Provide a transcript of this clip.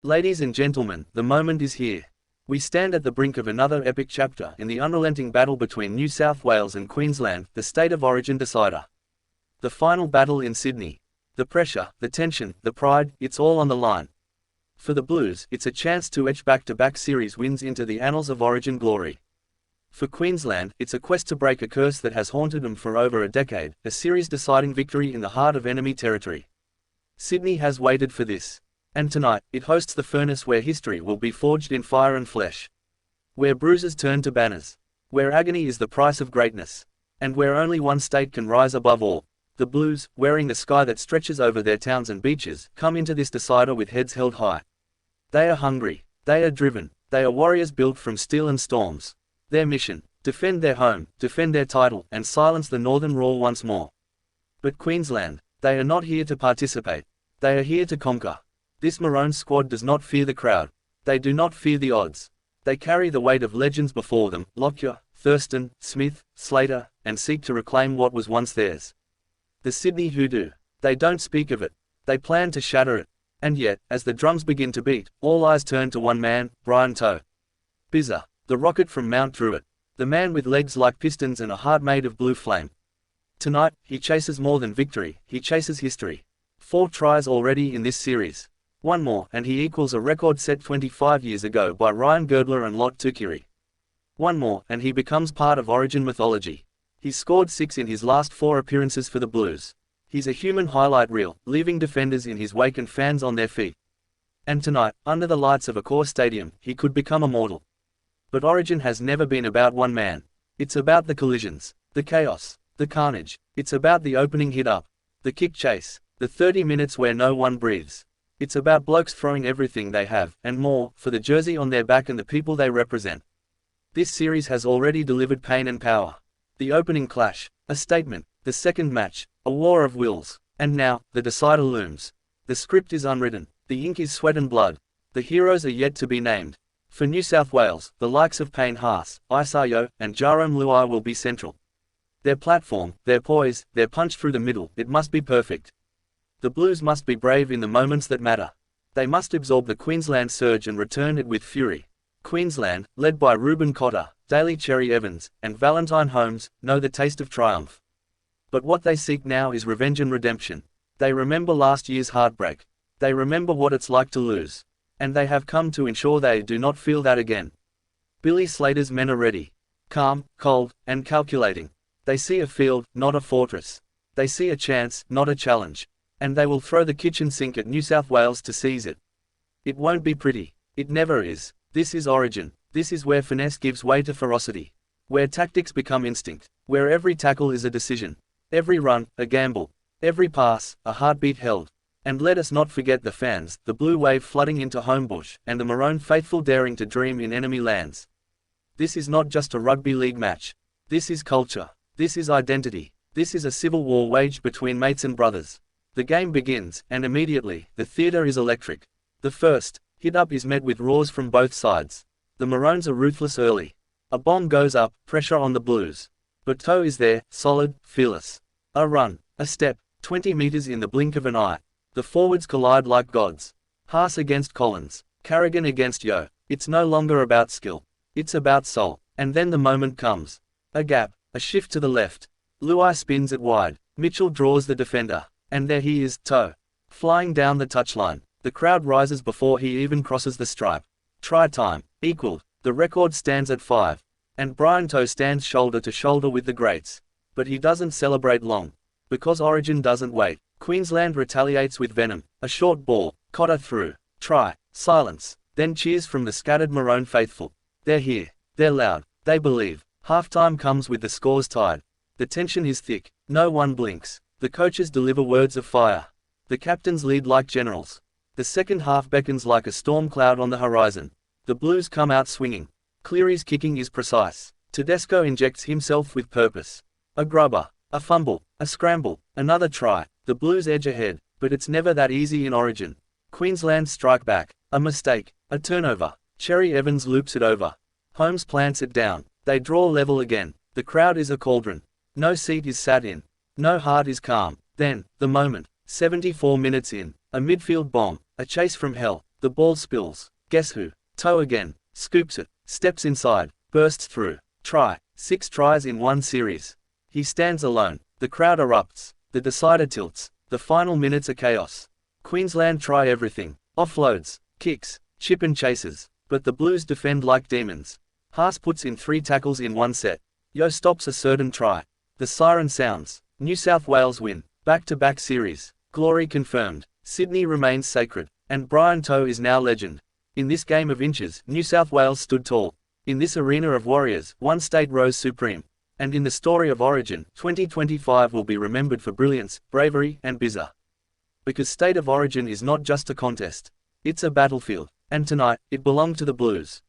Ladies and gentlemen, the moment is here. We stand at the brink of another epic chapter in the unrelenting battle between New South Wales and Queensland, the state of origin decider. The final battle in Sydney. The pressure, the tension, the pride, it's all on the line. For the Blues, it's a chance to etch back-to-back series wins into the annals of origin glory. For Queensland, it's a quest to break a curse that has haunted them for over a decade, a series-deciding victory in the heart of enemy territory. Sydney has waited for this. And tonight, it hosts the furnace where history will be forged in fire and flesh. Where bruises turn to banners. Where agony is the price of greatness. And where only one state can rise above all. The Blues, wearing the sky that stretches over their towns and beaches, come into this decider with heads held high. They are hungry. They are driven. They are warriors built from steel and storms. Their mission: defend their home, defend their title, and silence the northern roar once more. But Queensland, they are not here to participate. They are here to conquer. This Maroons squad does not fear the crowd. They do not fear the odds. They carry the weight of legends before them, Lockyer, Thurston, Smith, Slater, and seek to reclaim what was once theirs. The Sydney Hoodoo. They don't speak of it. They plan to shatter it. And yet, as the drums begin to beat, all eyes turn to one man, Brian Toe. Bizza, the rocket from Mount Druitt. The man with legs like pistons and a heart made of blue flame. Tonight, he chases more than victory, he chases history. 4 tries already in this series. One more, and he equals a record set 25 years ago by Ryan Girdler and Lot Tukiri. One more, and he becomes part of Origin mythology. He's scored 6 in his last 4 appearances for the Blues. He's a human highlight reel, leaving defenders in his wake and fans on their feet. And tonight, under the lights of Accor Stadium, he could become immortal. But Origin has never been about one man. It's about the collisions, the chaos, the carnage. It's about the opening hit-up, the kick chase, the 30 minutes where no one breathes. It's about blokes throwing everything they have, and more, for the jersey on their back and the people they represent. This series has already delivered pain and power. The opening clash, a statement. The second match, a war of wills. And now, the decider looms. The script is unwritten. The ink is sweat and blood. The heroes are yet to be named. For New South Wales, the likes of Payne Haas, Isayo, and Jarome Luai will be central. Their platform, their poise, their punch through the middle, it must be perfect. The Blues must be brave in the moments that matter. They must absorb the Queensland surge and return it with fury. Queensland, led by Reuben Cotter, Daly Cherry Evans, and Valentine Holmes, know the taste of triumph. But what they seek now is revenge and redemption. They remember last year's heartbreak. They remember what it's like to lose. And they have come to ensure they do not feel that again. Billy Slater's men are ready. Calm, cold, and calculating. They see a field, not a fortress. They see a chance, not a challenge. And they will throw the kitchen sink at New South Wales to seize it. It won't be pretty. It never is. This is Origin. This is where finesse gives way to ferocity. Where tactics become instinct. Where every tackle is a decision. Every run, a gamble. Every pass, a heartbeat held. And let us not forget the fans, the blue wave flooding into Homebush, and the Maroon faithful daring to dream in enemy lands. This is not just a rugby league match. This is culture. This is identity. This is a civil war waged between mates and brothers. The game begins, and immediately, the theatre is electric. The first hit-up is met with roars from both sides. The Maroons are ruthless early. A bomb goes up, pressure on the Blues. But Toe is there, solid, fearless. A run, a step, 20 metres in the blink of an eye. The forwards collide like gods. Haas against Collins, Carrigan against Yo. It's no longer about skill. It's about soul. And then the moment comes. A gap, a shift to the left. Luai spins it wide. Mitchell draws the defender. And there he is, Toe. Flying down the touchline. The crowd rises before he even crosses the stripe. Try time, equaled. The record stands at 5. And Brian Toe stands shoulder to shoulder with the greats. But he doesn't celebrate long. Because Origin doesn't wait. Queensland retaliates with venom. A short ball, Cotter through. Try, silence. Then cheers from the scattered Maroon faithful. They're here. They're loud. They believe. Halftime comes with the scores tied. The tension is thick. No one blinks. The coaches deliver words of fire. The captains lead like generals. The second half beckons like a storm cloud on the horizon. The Blues come out swinging. Cleary's kicking is precise. Tedesco injects himself with purpose. A grubber, a fumble, a scramble, another try. The Blues edge ahead, but it's never that easy in Origin. Queensland strike back. A mistake, a turnover. Cherry Evans loops it over. Holmes plants it down. They draw level again. The crowd is a cauldron. No seat is sat in. No heart is calm. Then, the moment. 74 minutes in. A midfield bomb. A chase from hell. The ball spills. Guess who? Toe again. Scoops it. Steps inside. Bursts through. Try. 6 tries in one series. He stands alone. The crowd erupts. The decider tilts. The final minutes are chaos. Queensland try everything. Offloads. Kicks. Chip and chases. But the Blues defend like demons. Haas puts in 3 tackles in one set. Yo stops a certain try. The siren sounds. New South Wales win. Back-to-back series. Glory confirmed. Sydney remains sacred. And Brian Toe is now legend. In this game of inches, New South Wales stood tall. In this arena of warriors, one state rose supreme. And in the story of Origin, 2025 will be remembered for brilliance, bravery, and Bizza. Because State of Origin is not just a contest. It's a battlefield. And tonight, it belonged to the Blues.